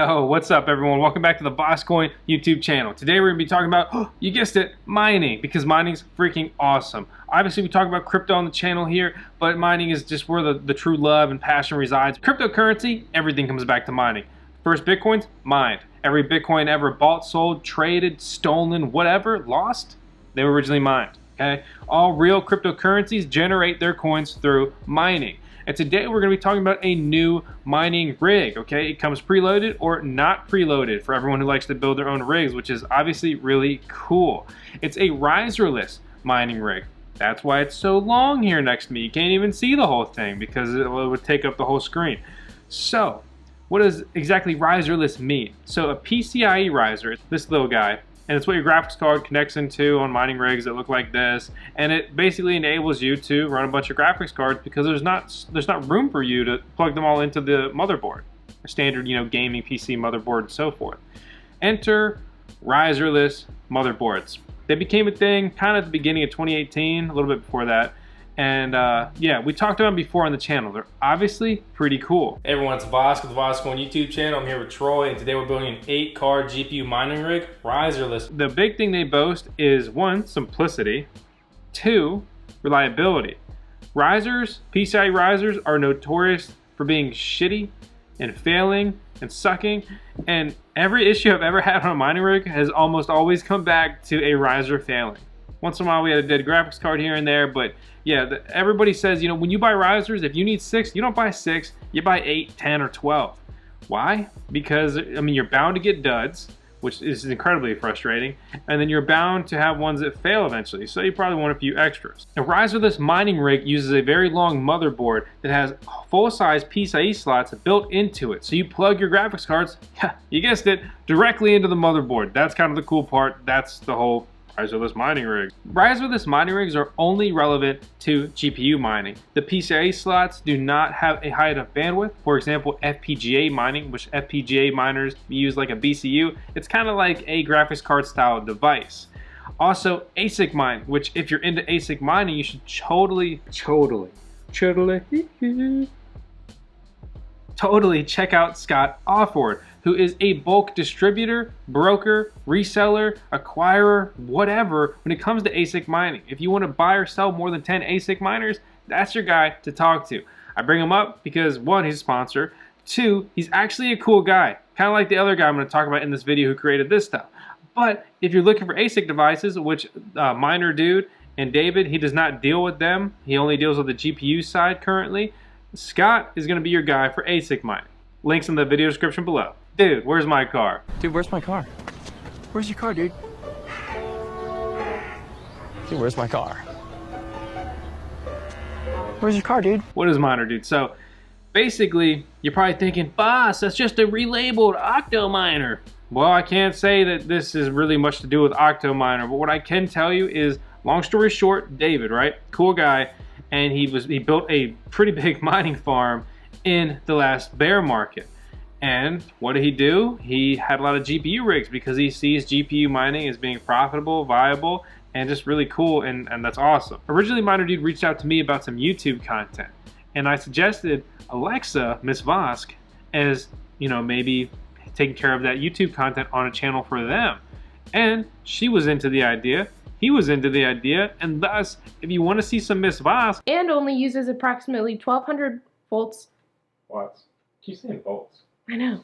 Yo, what's up everyone? Welcome back to the VoskCoin YouTube channel. Today we're going to be talking about, you guessed it, mining, because mining's freaking awesome. Obviously we talk about crypto on the channel here, but mining is just where the true love and passion resides. Cryptocurrency, everything comes back to mining. First Bitcoins, mined. Every Bitcoin ever bought, sold, traded, stolen, whatever, lost, they were originally mined. Okay? All real cryptocurrencies generate their coins through mining. And today we're going to be talking about a new mining rig, okay? It comes preloaded or not preloaded for everyone who likes to build their own rigs, which is obviously really cool. It's a riserless mining rig. That's why it's so long here next to me. You can't even see the whole thing because it would take up the whole screen. So, what does exactly riserless mean? So a PCIe riser, this little guy, and it's what your graphics card connects into on mining rigs that look like this, and it basically enables you to run a bunch of graphics cards because there's not room for you to plug them all into the motherboard, a standard gaming PC motherboard and so forth. Enter riserless motherboards. They became a thing kind of at the beginning of 2018, a little bit before that. And yeah, we talked about them before on the channel. They're obviously pretty cool. Hey everyone, it's Vosk with the VoskCoin YouTube channel. I'm here with Troy, and today we're building an 8-card GPU mining rig, riserless. The big thing they boast is 1, simplicity, 2, reliability. Risers, PCIe risers, are notorious for being shitty and failing and sucking, and every issue I've ever had on a mining rig has almost always come back to a riser failing. Once in a while we had a dead graphics card here and there, but yeah, everybody says, when you buy risers, if you need 6, you don't buy 6, you buy 8, 10, or 12. Why? Because, you're bound to get duds, which is incredibly frustrating, and then you're bound to have ones that fail eventually, so you probably want a few extras. A riserless mining rig uses a very long motherboard that has full-size PCIe slots built into it, so you plug your graphics cards, you guessed it, directly into the motherboard. That's kind of the cool part. That's the whole riserless mining rigs. Riserless mining rigs are only relevant to GPU mining. The PCIe slots do not have a high enough bandwidth. For example, FPGA mining, which FPGA miners use like a BCU, it's kind of like a graphics card style device. Also, ASIC mining, which if you're into ASIC mining, you should totally check out Scott Offord, who is a bulk distributor, broker, reseller, acquirer, whatever when it comes to ASIC mining. If you want to buy or sell more than 10 ASIC miners, that's your guy to talk to. I bring him up because 1, he's a sponsor, 2, he's actually a cool guy, kind of like the other guy I'm going to talk about in this video who created this stuff. But if you're looking for ASIC devices, which Minerdude and David, he does not deal with them. He only deals with the GPU side currently. Scott is going to be your guy for ASIC mining. Links in the video description below. Dude, where's my car? Dude, where's my car? Where's your car, dude? Dude, where's my car? Where's your car, dude? What is Minerdude? So, basically, you're probably thinking, boss, that's just a relabeled Octominer. Well, I can't say that this is really much to do with Octominer, but what I can tell you is, long story short, David, right? Cool guy, and he built a pretty big mining farm in the last bear market. And what did he do? He had a lot of GPU rigs because he sees GPU mining as being profitable, viable, and just really cool, and that's awesome. Originally, Minerdude reached out to me about some YouTube content, and I suggested Alexa, Miss Vosk, as, maybe taking care of that YouTube content on a channel for them. And she was into the idea, he was into the idea, and thus, if you want to see some Miss Vosk... And only uses approximately 1200 volts. Watts. Keep saying volts. I know.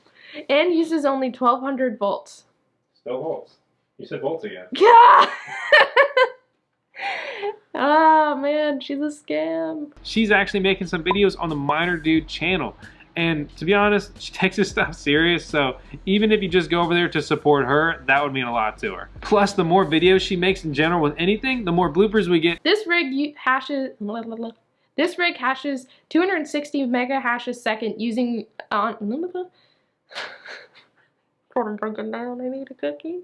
And uses only 1200 volts. Still volts. You said volts again. Yeah! Ah, man, she's a scam. She's actually making some videos on the Minerdude channel. And to be honest, she takes this stuff serious, so even if you just go over there to support her, that would mean a lot to her. Plus, the more videos she makes in general with anything, the more bloopers we get. This rig hashes... This rig hashes 260 mega hashes second using on I'm broken down. I need a cookie.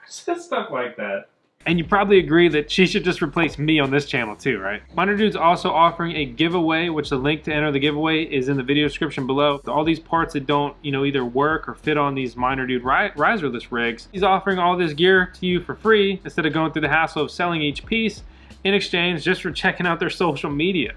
Stuff like that. And you probably agree that she should just replace me on this channel too, right? Minerdude's also offering a giveaway, which the link to enter the giveaway is in the video description below. All these parts that don't, either work or fit on these Minerdude riserless rigs, he's offering all this gear to you for free instead of going through the hassle of selling each piece in exchange just for checking out their social media.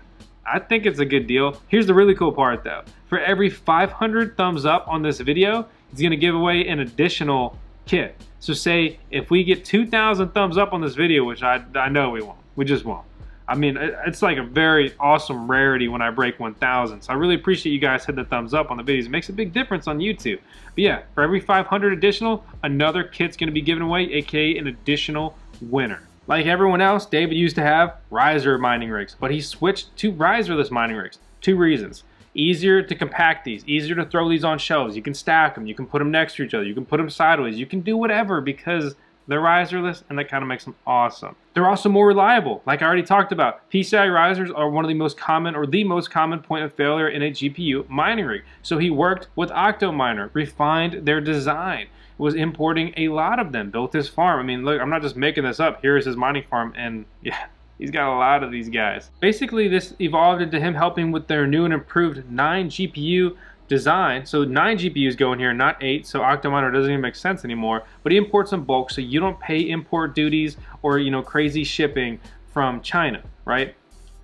I think it's a good deal. Here's the really cool part though. For every 500 thumbs up on this video, he's gonna give away an additional kit. So say if we get 2,000 thumbs up on this video, which I know we won't, we just won't. I mean, it's like a very awesome rarity when I break 1,000. So I really appreciate you guys hitting the thumbs up on the videos. It makes a big difference on YouTube. But yeah, for every 500 additional, another kit's gonna be given away, aka an additional winner. Like everyone else, David used to have riser mining rigs, but he switched to riserless mining rigs. 2 reasons. Easier to compact these, easier to throw these on shelves. You can stack them, you can put them next to each other, you can put them sideways, you can do whatever because they're riserless, and that kind of makes them awesome. They're also more reliable. Like I already talked about, PCIe risers are one of the most common, or the most common point of failure in a GPU mining rig. So he worked with Octominer, refined their design, was importing a lot of them, built his farm. I mean, look, I'm not just making this up. Here is his mining farm, and yeah, he's got a lot of these guys. Basically, this evolved into him helping with their new and improved 9 GPU design. So 9 GPUs go in here, not 8, so Octominer doesn't even make sense anymore. But he imports in bulk, so you don't pay import duties or, you know, crazy shipping from China, right?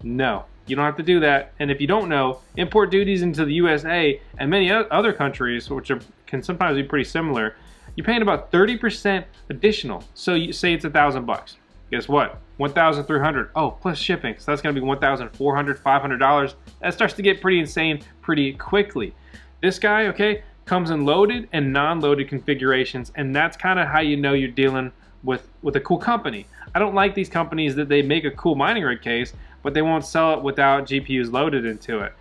No, you don't have to do that. And if you don't know, import duties into the USA and many other countries, which can sometimes be pretty similar, you're paying about 30% additional. So you say it's $1,000. Guess what? 1,300. Oh, plus shipping. So that's going to be $1,400, $500. That starts to get pretty insane pretty quickly. This guy, okay, comes in loaded and non-loaded configurations, and that's kind of how you know you're dealing with a cool company. I don't like these companies that they make a cool mining rig case, but they won't sell it without GPUs loaded into it.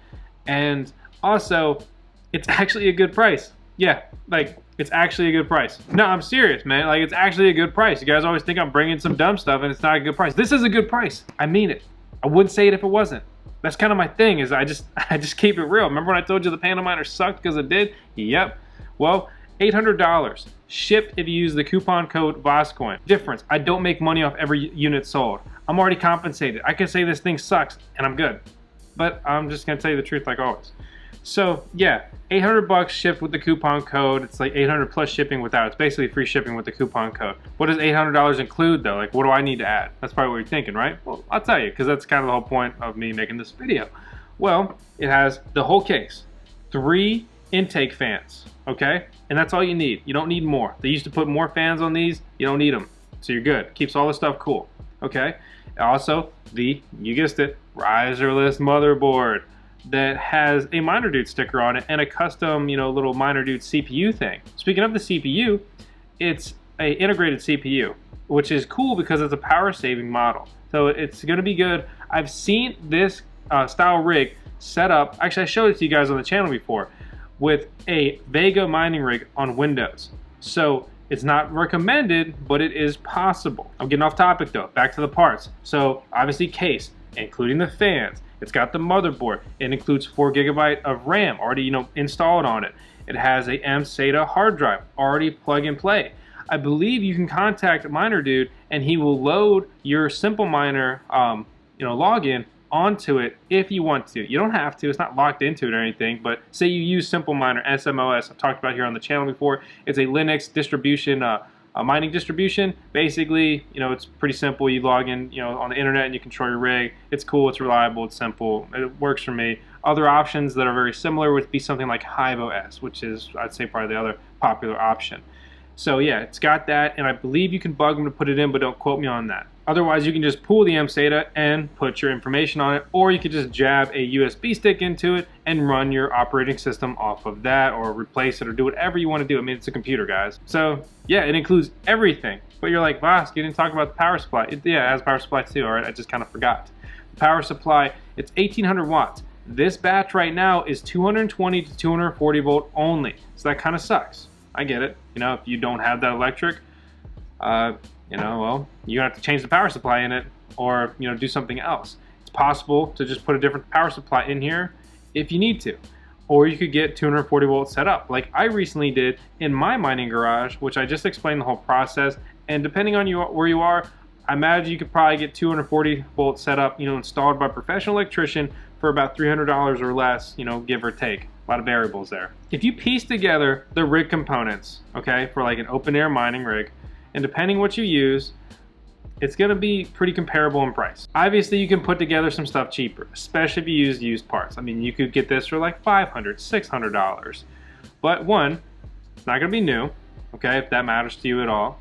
And also, it's actually a good price. Yeah, like, it's actually a good price. No, I'm serious, man. Like, it's actually a good price. You guys always think I'm bringing some dumb stuff and it's not a good price. This is a good price. I mean it. I wouldn't say it if it wasn't. That's kind of my thing, is I just keep it real. Remember when I told you the panel miner sucked because it did? Yep. Well, $800 shipped if you use the coupon code VoskCoin. Difference, I don't make money off every unit sold. I'm already compensated. I can say this thing sucks and I'm good. But I'm just gonna tell you the truth like always. So yeah, $800 shipped with the coupon code. It's like 800 plus shipping without. It's basically free shipping with the coupon code. What does $800 include though? Like, what do I need to add? That's probably what you're thinking, right? Well, I'll tell you, because that's kind of the whole point of me making this video. Well, it has the whole case, 3 intake fans, okay? And that's all you need. You don't need more. They used to put more fans on these. You don't need them. So you're good. Keeps all the stuff cool, okay? Also, you guessed it, riserless motherboard that has a Minerdude sticker on it and a custom, you know, little Minerdude CPU thing. Speaking of the CPU, it's a integrated CPU, which is cool because it's a power saving model. So it's gonna be good. I've seen this style rig set up, actually I showed it to you guys on the channel before, with a Vega mining rig on Windows. So it's not recommended, but it is possible. I'm getting off topic though, back to the parts. So obviously case, including the fans. It's got the motherboard. It includes 4 GB of RAM already, you know, installed on it. It has a M-SATA hard drive already plug and play. I believe you can contact Minerdude and he will load your Simple Miner, you know, login onto it if you want to. You don't have to. It's not locked into it or anything. But say you use Simple Miner SMOS. I've talked about here on the channel before. It's a Linux distribution. A mining distribution. Basically, you know, it's pretty simple. You log in, you know, on the internet and you control your rig. It's cool, it's reliable, it's simple. It works for me. Other options that are very similar would be something like HiveOS, which is, I'd say, probably the other popular option. So yeah, it's got that, and I believe you can bug them to put it in, but don't quote me on that. Otherwise, you can just pull the M-SATA and put your information on it, or you could just jab a USB stick into it and run your operating system off of that, or replace it, or do whatever you want to do. I mean, it's a computer, guys. So yeah, it includes everything. But you're like, Vosk, you didn't talk about the power supply. Yeah, it has power supply too, all right? I just kind of forgot. The power supply, it's 1,800 watts. This batch right now is 220 to 240 volt only. So that kind of sucks. I get it. You know, if you don't have that electric, you know, well, you have to change the power supply in it, or, you know, do something else. It's possible to just put a different power supply in here if you need to. Or you could get 240 volts set up, like I recently did in my mining garage, which I just explained the whole process. And depending on where you are, I imagine you could probably get 240 volts set up, you know, installed by a professional electrician for about $300 or less, you know, give or take. A lot of variables there. If you piece together the rig components, okay, for like an open air mining rig, and depending what you use, it's gonna be pretty comparable in price. Obviously, you can put together some stuff cheaper, especially if you use used parts. I mean, you could get this for like $500, $600. But one, it's not gonna be new, okay, if that matters to you at all.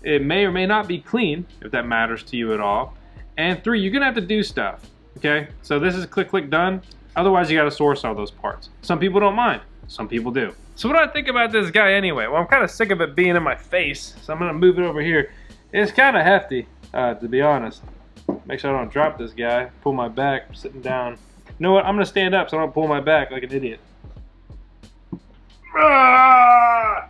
It may or may not be clean, if that matters to you at all. And three, you're gonna have to do stuff, okay? So this is click, click, done. Otherwise, you gotta source all those parts. Some people don't mind, some people do. So what do I think about this guy anyway? Well, I'm kind of sick of it being in my face, so I'm gonna move it over here. It's kind of hefty, to be honest. Make sure I don't drop this guy, pull my back, I'm sitting down. You know what, I'm gonna stand up so I don't pull my back like an idiot. Ah!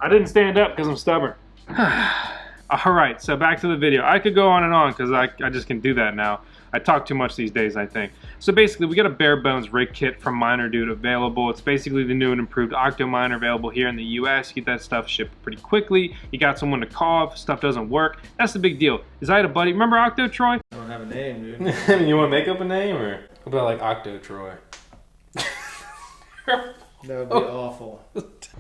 I didn't stand up because I'm stubborn. Alright, so back to the video. I could go on and on because I just can do that now. I talk too much these days, I think. So basically, we got a bare bones rig kit from Minerdude available. It's basically the new and improved Octominer available here in the US. You get that stuff shipped pretty quickly. You got someone to call if stuff doesn't work. That's the big deal. Is I had a buddy, remember Octo Troy? I don't have a name, dude. You want to make up a name or? What about like Octo Troy? That would be awful.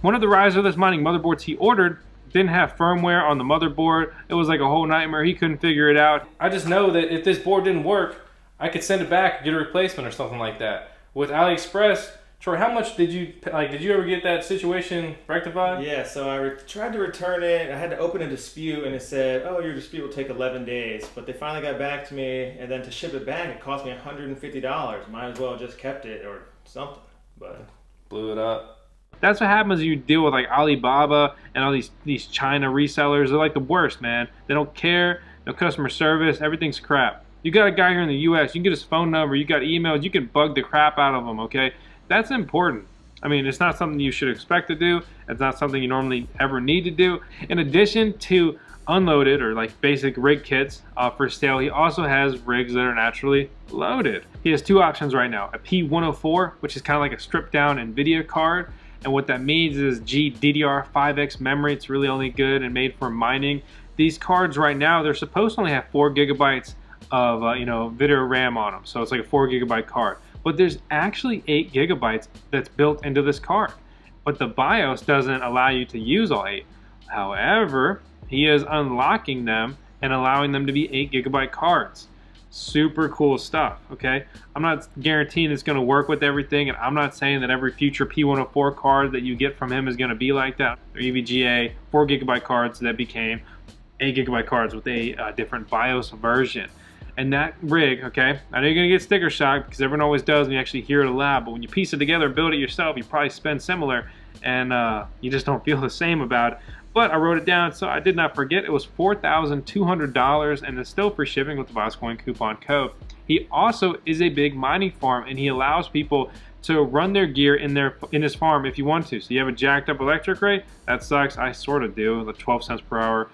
One of the Riserless mining motherboards he ordered didn't have firmware on the motherboard. It was like a whole nightmare. He couldn't figure it out. I just know that if this board didn't work, I could send it back and get a replacement or something like that. With AliExpress, Troy, how much did you ever get that situation rectified? Yeah, so I tried to return it. I had to open a dispute, and it said, "Oh, your dispute will take 11 days." But they finally got back to me, and then to ship it back, it cost me $150. Might as well have just kept it or something. But Blew it up. That's what happens when you deal with like Alibaba and all these China resellers. They're like the worst, man. They don't care, no customer service, everything's crap. You got a guy here in the US, you can get his phone number, you got emails, you can bug the crap out of him, okay? That's important. I mean, it's not something you should expect to do. It's not something you normally ever need to do. In addition to unloaded or like basic rig kits for sale, he also has rigs that are naturally loaded. He has two options right now, a P104, which is kind of like a stripped down NVIDIA card. And what that means is GDDR5X memory. It's really only good and made for mining. These cards right now, they're supposed to only have 4 gigabytes of video RAM on them. So it's like a 4 gigabyte card. But there's actually 8 gigabytes that's built into this card. But the BIOS doesn't allow you to use all 8. However, he is unlocking them and allowing them to be 8 gigabyte cards. Super cool stuff, okay? I'm not guaranteeing it's going to work with everything, and I'm not saying that every future P104 card that you get from him is going to be like that. They're EVGA 4 gigabyte cards that became 8 gigabyte cards with a different BIOS version. And that rig, okay, I know you're going to get sticker shock because everyone always does when you actually hear it aloud, but when you piece it together and build it yourself, you probably spend similar, and you just don't feel the same about it. But I wrote it down so I did not forget. It was $4,200 and it's still free shipping with the VoskCoin coupon code. He also is a big mining farm and he allows people to run their gear in his farm if you want to. So you have a jacked up electric rate, that sucks. I sort of do, like 12 cents per hour,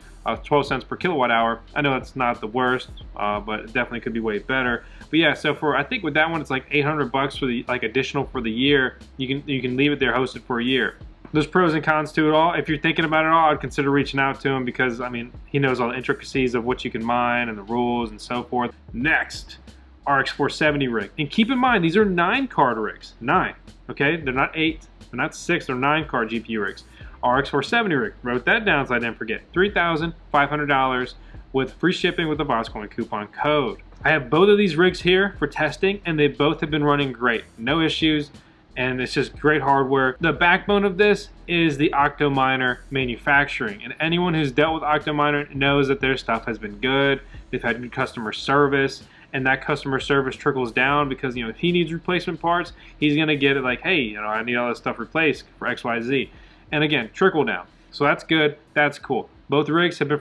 12 cents per kilowatt hour. I know it's not the worst, but it definitely could be way better. But yeah, so for I think with that one it's like 800 bucks for the additional for the year. You can leave it there hosted for a year. There's pros and cons to it all. If you're thinking about it all, I'd consider reaching out to him because, I mean, he knows all the intricacies of what you can mine and the rules and so forth. Next, RX 470 rig. And keep in mind, these are 9 card rigs. 9, okay? They're not 8, they're not 6, they're 9 card GPU rigs. RX 470 rig. Wrote that down so I didn't forget. $3,500 with free shipping with the VoskCoin coupon code. I have both of these rigs here for testing and they both have been running great. No issues. And it's just great hardware. The backbone of this is the Octominer manufacturing. And anyone who's dealt with Octominer knows that their stuff has been good. They've had good customer service. And that customer service trickles down because, if he needs replacement parts, he's going to get it like, hey, I need all this stuff replaced for XYZ. And again, trickle down. So that's good. That's cool. Both rigs have been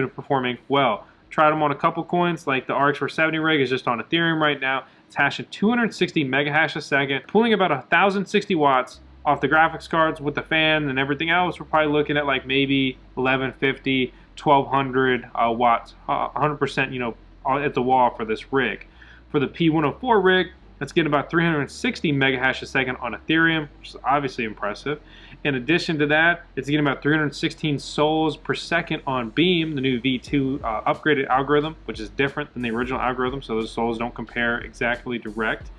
performing well. Tried them on a couple coins, like the RX 470 rig is just on Ethereum right now. It's hashing 260 megahash a second, pulling about 1,060 watts off the graphics cards with the fan and everything else. We're probably looking at like maybe 1,150, 1,200 watts, 100%, at the wall for this rig. For the P104 rig, that's getting about 360 megahash a second on Ethereum, which is obviously impressive. In addition to that, it's getting about 316 sols per second on Beam, the new V2 upgraded algorithm, which is different than the original algorithm, so those sols don't compare exactly direct.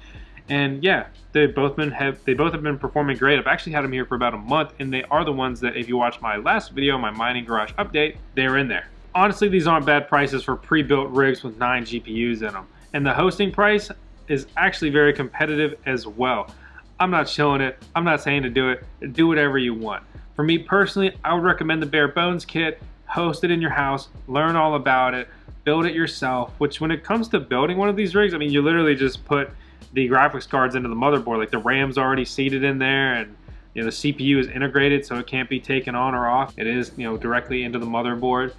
And yeah, they both have been performing great. I've actually had them here for about a month, and they are the ones that, if you watch my last video, my mining garage update, they're in there. Honestly, these aren't bad prices for pre-built rigs with 9 GPUs in them. And the hosting price is actually very competitive as well. I'm not showing it. I'm not saying to do it. Do whatever you want. For me personally, I would recommend the bare bones kit. Host it in your house. Learn all about it. Build it yourself. Which, when it comes to building one of these rigs, I mean, you literally just put the graphics cards into the motherboard. Like, the RAM's already seated in there, and the CPU is integrated, so it can't be taken on or off. It is, directly into the motherboard.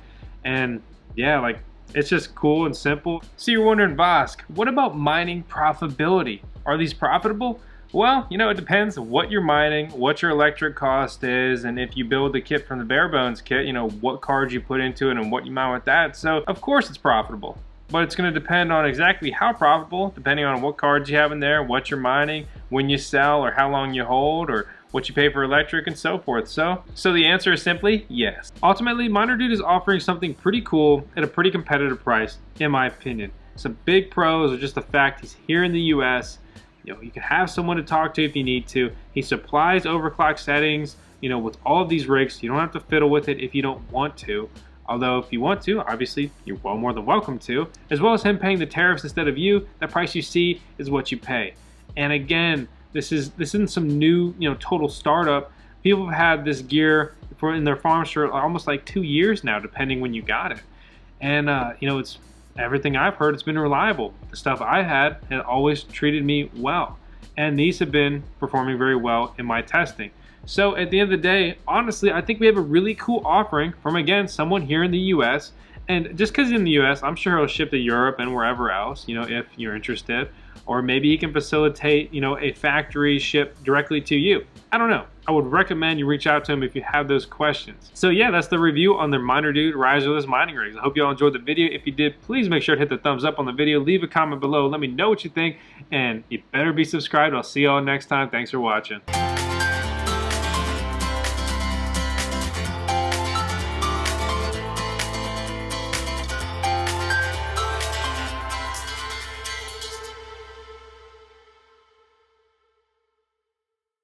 And yeah, like, it's just cool and simple. So you're wondering, Vosk, what about mining profitability? Are these profitable? Well, it depends what you're mining, what your electric cost is, and if you build the kit from the bare bones kit, what cards you put into it and what you mine with that. So of course it's profitable, but it's going to depend on exactly how profitable, depending on what cards you have in there, what you're mining, when you sell, or how long you hold, or what you pay for electric, and so forth. So the answer is simply yes. Ultimately, Minerdude is offering something pretty cool at a pretty competitive price, in my opinion. Some big pros are just the fact he's here in the US. You can have someone to talk to if you need to. He supplies overclock settings, with all of these rigs. You don't have to fiddle with it if you don't want to. Although if you want to, obviously, you're well more than welcome to. As well as him paying the tariffs instead of you. That price you see is what you pay. And again, this isn't some new, total startup. People have had this gear in their farms for almost like 2 years now, depending when you got it. And it's everything I've heard, it's been reliable. The stuff I've had always treated me well. And these have been performing very well in my testing. So at the end of the day, honestly, I think we have a really cool offering from, again, someone here in the US. And just because he's in the US, I'm sure he'll ship to Europe and wherever else, if you're interested. Or maybe he can facilitate, a factory ship directly to you. I don't know. I would recommend you reach out to him if you have those questions. So yeah, that's the review on the Minerdude Riserless mining rigs. I hope you all enjoyed the video. If you did, please make sure to hit the thumbs up on the video. Leave a comment below. Let me know what you think. And you better be subscribed. I'll see you all next time. Thanks for watching.